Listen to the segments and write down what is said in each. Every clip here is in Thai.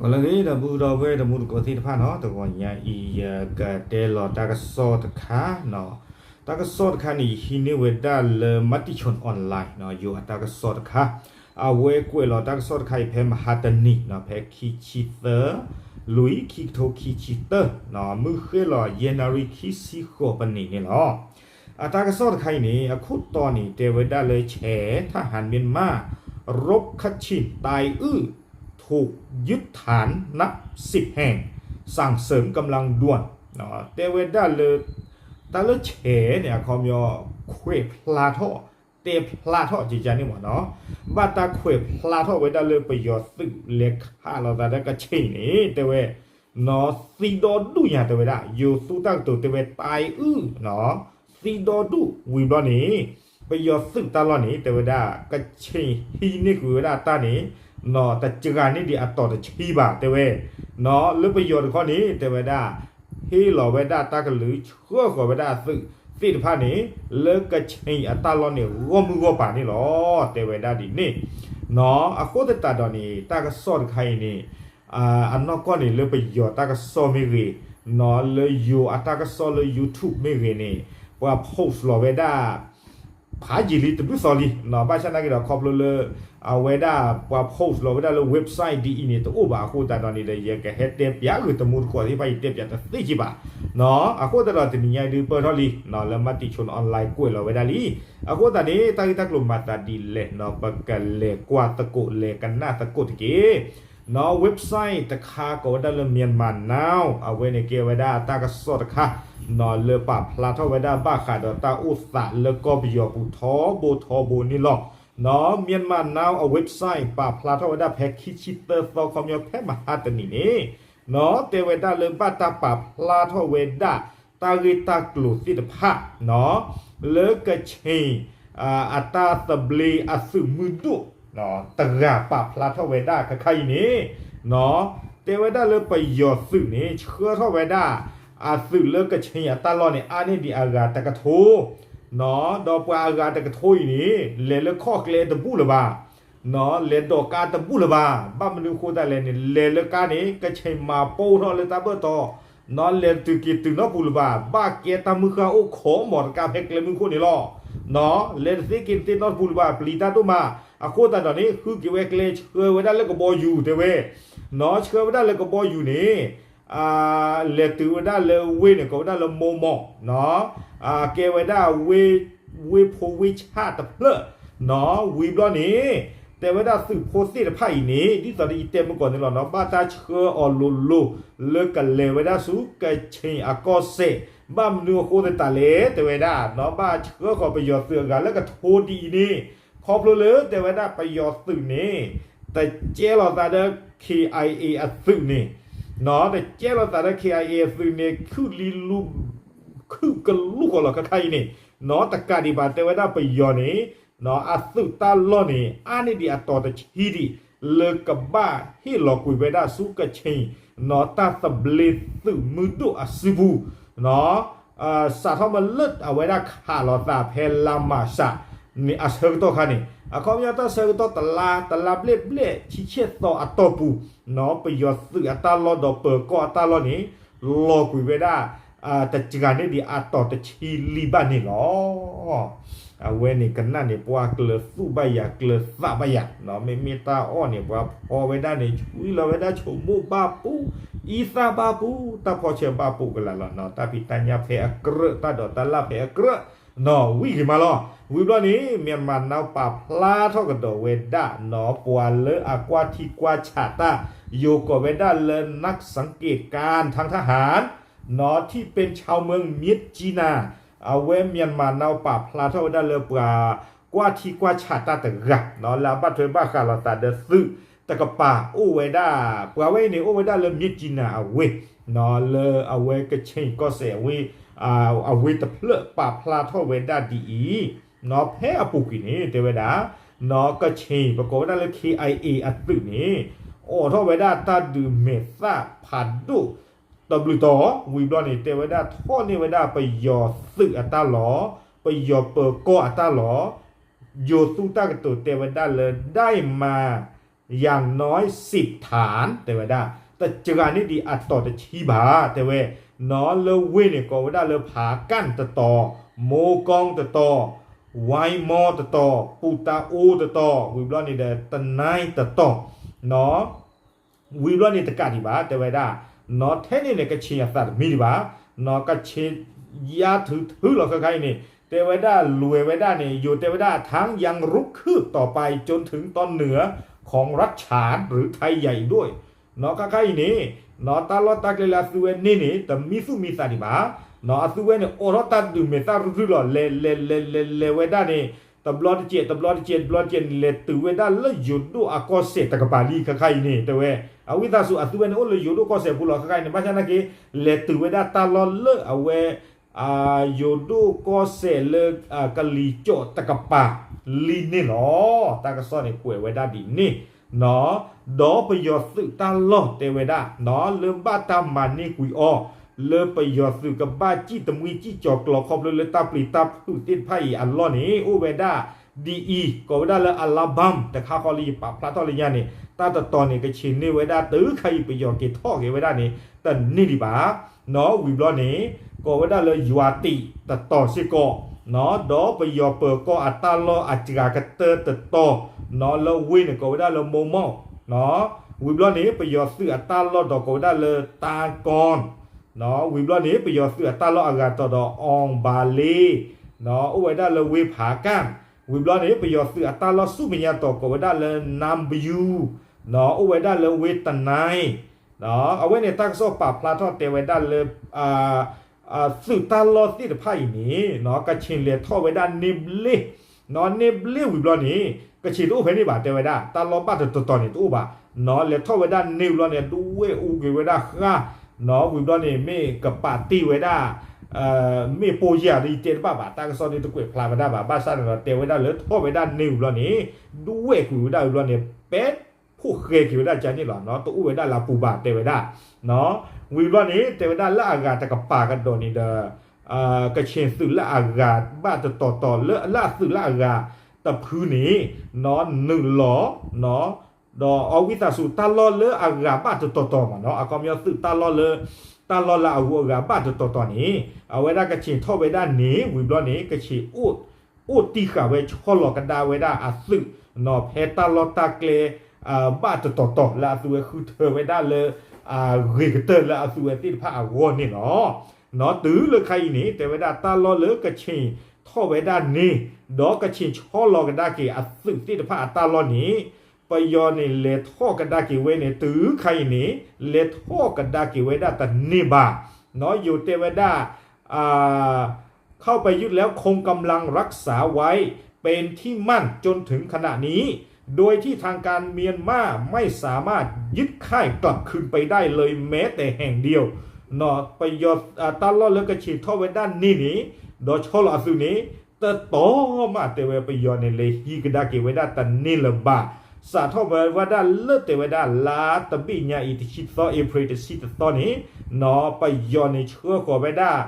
ก็เลยดับบูดอเวดับบูก็ที่ผ่านเนาะแต่ก่อนเนี่ยอีกเดลตากสอดขาเนาะตากสอดขานี่ฮินเวดาเลมัติชนออนไลน์เนาะอยู่ตากสอดขาเอาเวกวยลอตากสอดขาเพมฮัตนิเนาะเพคิชิเตอร์ลุยคิโทคิชิเตอร์เนาะมือเคลอเยนาริคิซิโคปนินี่เนาะตากสอดขานี่คุดตอนนี้เดวดาเลยแฉทหารเมียนมารบคัดชินตายถูกยึดฐานนับ10 แห่งสั่งเสริมกำลังด่วนเนาะเตเวดาเลยตาเลเฉเนี่ยคอมยอเควพลาทอเตพลาทอจีจานี่หมดเนาะบาตาเควพลาทอเวดาเลยประโยชน์สึกเล็กค่าเราตาได้ก็เช่นี่เตเวเนาะซีโดดูอย่างเตเวดาอยู่สู้ตั้งตัวเตเวตายเนาะซีโดดูวิบลอนี้ประโยชน์สึกตลอดนี้เตเวดาก็เช่ฮีนี่คือเวดาตานี้เนาะแต่จการนี่ดีอัตต่อแต่ชีบะเตเวเนาะหรือประโยชน์ข้อนี้เตเวดาฮีหล่อเวดาตากหรือชั่วกว่าเวดาสึสิทธิภาพนี้เลิกกระชีอัตตาลอนี่ร่วมมือป่านี่หรอเตเวดาดีนี่เนาะอะโคตตาดอนี่ตากสอนใครนี่อันนอกก็นี่เลิกประโยชน์ตากสอนไม่รีเนาะเลยอยู่อัตากสอนเลย YouTube ไม่รีนี่ว่าโพสต์หล่อเวดาผาจิลิตบุสอลีเนาะบ้านฉันนักเราครอบเลยเอาเวดาว่าโพสต์เราเวดาเราเว็บไซต์ดีนี่ตัวบาคูตาตอนนี้เลยยังแกเฮ็ดเต็มยาคือตมูลขวดที่ไปเต็มยาแต่สิจิบะเนาะอะคูตาเราจะมีไงดูเปิดทอลีเนาะแล้วมาติชนออนไลน์กล้วยเราเวดาลีอะคูตานี้ตั้งที่ตักลมมาตาดีเลยเนาะปะกันเลยกว่าตะกุเลยกันหน้าตะกุตะกี้เนาะเว็บไซต์ตะคาก็ได้เมียนมานาวเอาไว้ในเกเวดาตากสอดค่ะนอนเลปะพลาทเวดาบ้าขาดตาอุสะแล้วก็บิยอปุทอโบทอโบนี่หรอกเนาะเมียนมานาวเอาเว็บไซต์ปะพลาทเวดาแพ็กคิชิเตอร์ซอคอมยอแพ็กมาหาตนี่นี่เนาะเตเวดาเลปะตาปะพลาทเวดาตาริตากลุสิทธะเนาะเลกะเชอัตาตบลีอสุมุดุเนาะตระปะพลาทเวดาใครนี่เนาะเตเวดาเลยไปยอสึนี่เชื่อทเวดาสื่อเลิกกระเชียตลอดเนี่ยอันนี้ดีอากาตะกะโทเนาะดอกปลาอากาตะกะโทอยู่นี่เลนเลิกข้อเกลตะบูละบาเนาะเลนดอกกาตะบูละบาบ้ามันดูโคตรเลนเนี่ยเลนเลิกกานี่กระเชียมาโป้ทอเลยตาเบอร์ต่อนอนเลนตึกิตึงนอบูละบาบ้าเกียตามือข้าโอ้ขอหมดกาเพกเลมือคนนี่ล้อเนาะเลนสิกินตินอบูละบาปลีตาตุมาอะโคตรตอนนี้คือกิเวกเลเชื่อไว้ได้แล้วก็บออยู่เทเวเนาะเชื่อไว้ได้แล้วก็บออยู่นี่เลตูวดาเลเวเนี่ยก็ได้เลโมโมเนาะเกวดาเวโพวิชาตะเพลเนาะวีบลอนี้แต่ว่าได้สื่อโพสต์ที่ไพ่นี้ที่ตอนนี้เต็มมาก่อนนี่หรอเนาะบ้าตาเชื่อออลูลูเลิกกันเลวดาสุกเชอากอเซบ้ามนัวโคตรตาเลแต่เวดาเนาะบ้าเชื่อขอประโยชน์เสื่อกันแล้วก็โทดีนี่ขอบเลยแต่ว่าได้ประโยชน์สื่อนี่แต่เจ้าเราตาเด้อ KIA อัดสื่อนี่เนาะแต่เจ้าเราแต่ละ KIA สื่อเนี่ยคือลีลูคือกันลูกของเราใครนี่เนาะแต่การดีบาแต่ว่าได้ประโยชน์นี่เนาะอัดสื่อตาล้อนี่อันนี้ดีอัดต่อแต่ชีดีเลิกกับบ้าที่หลอกคุยไปได้สู้กับเชงเนาะตาสเบลสื่อมือดุอัศบูเนาะสาธารณเลิศเอาไว้ได้ขาลอตาเพลามาชานี่อาเซอร์ตัวคันนี่เขามีอัตราเซอร์ตัวตลาเบลชิเชตต่ออัตโตปูเนาะประโยชน์สื่ออัตราลอดอเปิดก็อัตราลอนี้รอคุยไว้ได้แต่จการนี่ดีอัตต่อแต่ชีลีบ้านนี่หรอเวนี่กันนั่นเนี่ยปัวเกลือสู้ใบยาเกลือสะใบยาเนาะไม่มีตาอ้อเนี่ยปัวพอไว้ได้เนี่ยช่วยเราไว้ได้ชมมูบาปูอีซาบาปูตาพอเชื่อบาปูกันละเนาะตาพิตาญาเพอเกลือตาดอตาลาเพอเกลือเนาะวิ่งมาล้อวิบล้อนี้เมียนมานาวป่าพลาเท่ากับดอกเวด้าเนาะปัวเลออกวาทีกวาชาตาโยกเวด้าเลนักสังเกตการทางทหารเนาะที่เป็นชาวเมืองเมียดจีนาเอาเวเมียนมานาวป่าพลาเท่าได้เลยปลากว่าที่กว่าชาตาแต่กะเนาะลาบัตเทบ้าคาลาตาเดซึตะกะป่าโอเวด้าปลาเวนี่โอเวด้าเลยมีจีนาเอาเวเนาะเลยเอาเวกะเชงก็เสียเวเอาเวตะเพลป่าพลาเท่าเวด้าดีเนาะแพ้อปุกินี่เทเวด้าเนาะกะเชงประกอบได้เลย KIA อัตตึนี่โอ้เท่าเวด้าตาดูเมซ่าผัดดุตบลูต่อวีบลอนี่เตวดาท่อนี่เวดาไปยอสึกอัตตาหลอไปยอเปอร์ก็อัตตาหลอโยสู้ตากตัวเตวดาเลยได้มา อย่างน้อย10ฐานแต่ว่าได้แต่จการนี้ดีอัดต่อแต่ชีบาแต่เวนอเลเวเนี่ยก็ว่าได้เลผากั้นตะต่อโมกองตะต่อไวมอตะต่อปูตาอูตะต่อวิบลอนี่เดตะไนตะต่อเนาะวิบลอนี่ตะกาดีบาแต่ว่าได้เนาะแท้นี่เนี่ยก็เชียร์สัตว์มีดีบาเนาะก็เชียยาถือหรอกใครนี่เทวดารวยไว้ได้นี่อยู่เทวดาทั้งยังรุกคืบต่อไปจนถึงตอนเหนือของรัชฉานหรือไทยใหญ่ด้วยเนาะใครนี่เนาะตาลอตาเกลาสุเวนี่แต่มีสุมีสาดิบาเนาะสุเวนี่โอรตัดดูเมตารุหล่อเลไว้ได้นี่ตบลอดเจเลตือไว้ได้แล้วอยู่ดูอากอเสตะกบาลีใครนี่แต่เวอวิตาสุอสุเวนี่โอเลยอยู่ดูก็เสบุลใครนี่มาจากนักเลตือไว้ได้ตาลอเลเอาเวโยดูก็เสเลกะลีโจตะกปาลีนี่เนาะตากซ้อนในป่วยไว้ได้ดีนี่เนาะดอประโยชน์สึตาลอเตไว้ได้เนาะเริ่มบ้าตามมันนี่กุยอ้อเริ่มประโยชน์สึกับบ้าจี้ตะมุยจี้จอกหลอกคอมเลยตาปลีตาผู้ติดไพ่อัลลอนี่อูไว้ได้ดีอีก็ไว้ได้แล้วอัลลาบัมแต่ข้าคอลีปะพระทอริยานี่ตาตอนนี้ก็ชินนี่ไว้ได้ตื้อใครประโยชน์เกท่อเกไว้ได้นี่แต่นี่ดีบ่าเนาะวิบล้อนี่ก็ว่าได้เลยยวติตะต่อสิก็เนาะดอไปยอเปิดก็อัตตาลออัจกากเตอตะต่อเนาะแล้ววินก็ว่าได้เลยโมโมเนาะวิบล้อนี้ไปยอซื้ออัตตาลอดอกก็ว่าได้เลยตากอนเนาะวิบล้อนี้ไปยอซื้ออัตตาลออากาศต่อดอองบาลีเนาะเอาไว้ได้เลยวิผาก้านวิบล้อนี้ไปยอซื้ออัตตาลอสุมิญาต่อก็ว่าได้เลยนามบิวเนาะเอาไว้ได้เลยเวตนายเนาะเอาไว้ในตั้งโซปะพลาทอเตไว้ได้เลยสื่อตาลอดที่ไพ่นี้เนาะกระชินเลียท่อไว้ด้านนิบลิเนาะนิบลิวิบลอนี้กระชินตู้เพนี่บาเตไว้ได้ตาลอบ้าตัวนี่ตู้บาเนาะเลียท่อไว้ด้านนิบลอเนี่ยด้วยอูเกไว้ได้ค่ะเนาะวิบลอนี่ไม่กับปาตี้ไว้ได้ไม่โปรยาดีเจนบ้าบาตากระซอนนี่ตะกุยพลาไว้ได้บ้าซ่าเนาะเตไว้ได้เลยท่อไว้ด้านนิบลอนี้ด้วยกูได้วิบลอเนี่ยเป็ดผู้เคยคิวได้ใจนี่หรอเนาะตู้ไว้ได้ลาปูบาเตไว้ได้เนาะวิบลอนี้เตไว้ได้ละอากาศตะกับปากันโดนี่เด้อกระเชนสื่อละอากาศบ้าจะต่อเลอะละสื่อละอากาศแต่พื้นนี้นอนหนึ่งหลอเนาะดอเอาวิตาสูตาลอเลอะอากาศบ้าจะต่อมาเนาะอากาศมีสื่อตาลอเลตาลอละอากาศบ้าจะต่อนี้เอาไว้ได้กระเชนท่อไว้ด้านนี้วิบลอนี้กระเชนอูดตีขาไว้ชอลอกันดาไว้ได้อาสึเนาะเพตาลอตาเกลบ้าจะต่อละสื่อคือเธอไว้ได้เลยเรกเตอร์ละสื่อที่พระอาวอนนี่เนาะเนาะตื้อเลยใครนี่แต่เวลาตาลอเลยกระชิงท่อไว้ด้านนี้ดอกกระชิงช่อลอกันได้กี่อัศสึที่พระตาลอนี้ไปยอนี่เลท่อกันได้กี่เวเนี่ยตื้อใครนี่เลท่อกันได้กี่เวได้แต่นี่บาเนาะอยู่เทวดาเข้าไปยึดแล้วคงกำลังรักษาไว้เป็นที่มั่นจนถึงขณะนี้โดยที่ทางการเมียนมาไม่สามารถยึดค่ายกลับคืนไปได้เลยแม้แต่แห่งเดียวเนาะไปยอดตาลอดแล้วก็ฉีดท่อไว้ด้านนี้นี่โดยชอลอสุนี้แต่ต่อมาแต่เวไปยอดในเลยฮีกระดาเกไว้ด้านตันนี่ละบาสาท่อไว้ด้านเลือดแต่ไว้ด้านลาตะบีญาอิติชิตซอเอพริตชิตตอนนี้เนาะไปยอดในเชื้อขอไว้ด้าน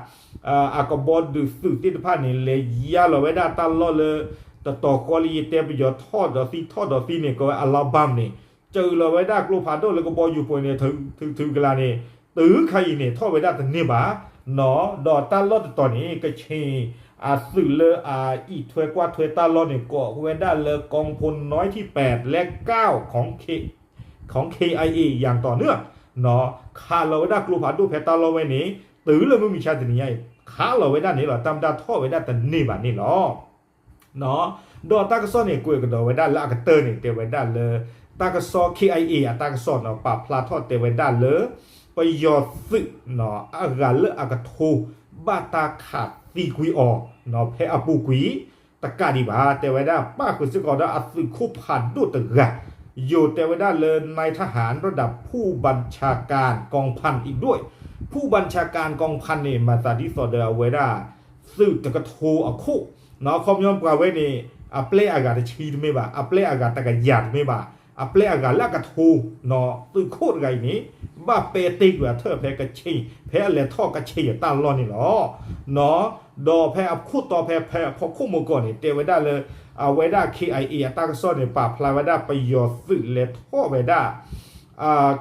อากาบอดดูสื่อที่ผ่านนี่เลยยาเราไว้ด้านตาลอดเลยแต่ต่อกอลีเตไปยอดทอดดอซี่เนี่ยก็อัลลาบัมนี่เจอเราไว้ได้กลูพาโดแล้วก็บออยู่ปวยเนี่ยถึงเวลานี่ตื้อใครเนี่ยทอดไว้ได้แต่เนี่ยบ้าเนาะดอตาลอดตอนนี้ก็เชสื่อเลยอีถวยกว่าถวยตาลอดเนี่ยก็ไว้ได้เลยกองพลน้อยที่8และ9ของ KIA อย่างต่อเนื่องเนาะคาเราไว้ได้กลูพาโดเพตาลอไว้นี่ตื้อเลยไม่มีชาตินี้ไงคาเราไว้ได้นี่หรอตามดาทอดไว้ได้แต่เนี่ยบ้านี่หรอเนาะดอตากระซอนเนี่ยกูก็ดอไว้ด้านละกระเตอร์เนี่ยเตไว้ด้านเลยตากระซอ KIA ตากระซอนเนาะปะพลาทอดเตไว้ด้านเลยไปยอดซึเนาะอากาเลอากาโทบาตาขาดตีกุยออเนาะเพอปูกุยตะกาดีบาเตไว้ด้านป้ากุสิกอดาอัสึคุผ่านดูตะกะอยู่เตไว้ด้านเลยนายทหารระดับผู้บัญชาการกองพันอีกด้วยผู้บัญชาการกองพันเนี่ยมาตาดิสอเดอไว้ด้าซึตะกะโทอะคุเนาะคอมยอมกว่าไว้นี่อัปเลอากาศชีดไม่บ่าอัปเลอากาศตะกะหยาดไม่บ่าอัปเลอากาศละกะทูเนาะตื้อโคตรไงนี้บ้าเปติกว่าเธอแพ้กะชีแพ้เลยท่อกะชีตาลอนี่หรอเนาะดอแพ้อับคู่ต่อแพ้พอคู่มือก่อนนี่เตไว้ได้เลย เวด้า KIA ตากระซ้อนในป่าพลายเวด้าไปยอสื่อเลท่อเวด้า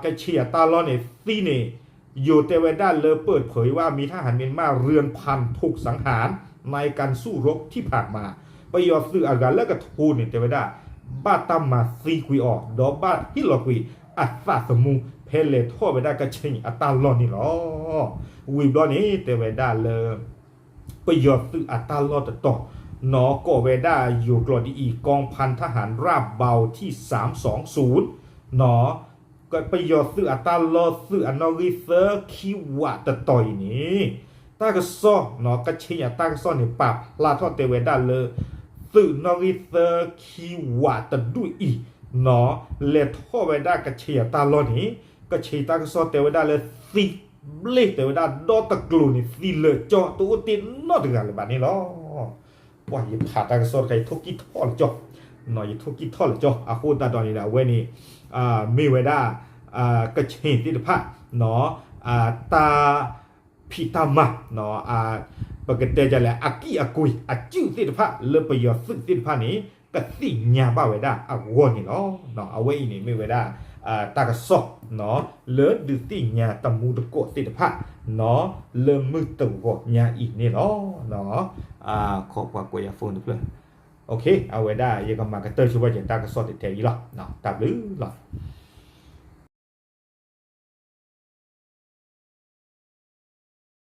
กระเชียตาลอนในซีเนอยู่เตเวด้าเลยเปิดเผยว่ามีทหารเมียนมาเรือนพันถูกสังหารในการสู้รบที่ผ่านมาไปยอสื่ออาการแล้วก็ทูนเนี่ยเตเวด้าบ้าตั้มมาซีกุยออกดอกบ้าฮิลกุยอัตตาสมุเพเลท่อเวด้ากระเชียตาลอนนี่หรอวิบลอนนี้เตเวด้าเลยไปยอสื่ออัตลอดต่อนอโกเวด้าอยู่กรอดีอีกองพันทหารราบเบาที่320นอก็ไปยอสื่ออัตลอดสื่ออนอริเซอร์คิวะตะต่อยนี้ตากระซ้อนอก็เชียตากระซ้อนในปราบลาทอเตเวด้าเลยสื่อนอริเซอร์คิวะตะดุยอีนอเลทอเวด้ากระเชียตาลอนี้ก็เชียตากระซ้อนเตเวด้าเลยสิเล่เตเวด้าดอตะกลูนี่สิเลยจอตัวตินนอถึงกันเลยบัดนี้หรอว่าอย่าผ่าตากระซ้อนใครทุกกี่ทอดจอหน่อยทุกกี่ทอดจออาคูตาดอนนี่นะเว้ยนี่มีเวด้ากระเชนติดผ้าเนาะตาพิตามะเนาะปกติจะแหละอากิอากุยอาจิ้วติดผ้าเริ่มไปยอดซึ่งติดผ้านี้ก็สิ่งยาบ้าเวด้าวนนี่เนาะเอาไว้นี่ไม่เวด้าตากระสอบเนาะเลิศดูสิ่งยาตะมูตะโกติดผ้าเนาะเริ่มมือตัวกยาอีกนี่เนาะขอบกว่ายาโฟนเพื่อนโอเคเอาไว้ได้ยังก็มากระเตอร์ช่วยจะตากระสอบติดแถวอีหรอเนาะตับหรือหรอ